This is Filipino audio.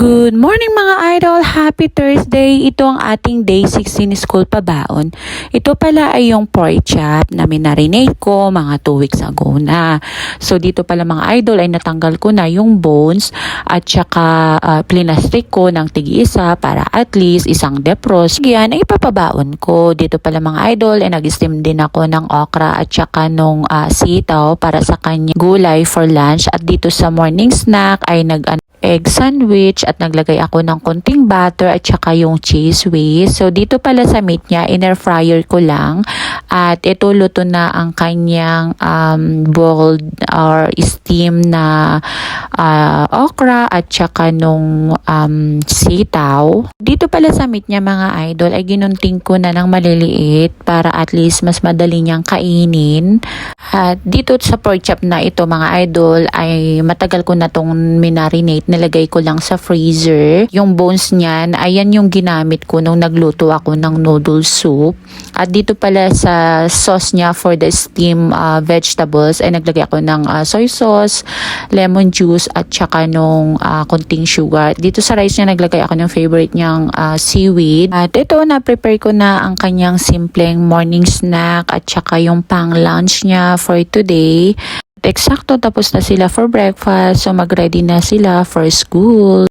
Good morning mga idol! Happy Thursday! Ito ang ating day 16 school pabaon. Ito pala ay yung pork chop na minarinate ko mga 2 weeks ago na. So dito pala mga idol ay natanggal ko na yung bones at saka plinastrik ko ng tig-isa para at least isang defrost. Yan ay ipapabaon ko. Dito pala mga idol ay nag-steam din ako ng okra at saka nung sitaw para sa kanya gulay for lunch. At dito sa morning snack ay egg sandwich at naglagay ako ng konting butter at saka yung cheese whiz. So dito pala sa meat niya, in-air fryer ko lang at ito luto na ang kanyang boiled or steam na okra at saka nung sitaw. Dito pala sa meat niya mga idol ay ginunting ko na ng maliliit para at least mas madali niyang kainin. At dito sa pork chop na ito mga idol ay matagal ko na tong minarinate. Nilagay ko lang sa freezer. Yung bones niyan, ayan yung ginamit ko nung nagluto ako ng noodle soup. At dito pala sa sauce niya for the steam vegetables ay naglagay ako ng soy sauce, lemon juice at saka nung konting sugar. Dito sa rice niya naglagay ako ng favorite niyang seaweed. At ito na-prepare ko na ang kanyang simpleng morning snack at saka yung pang lunch niya for today. Eksakto tapos na sila for breakfast, so mag-ready na sila for school.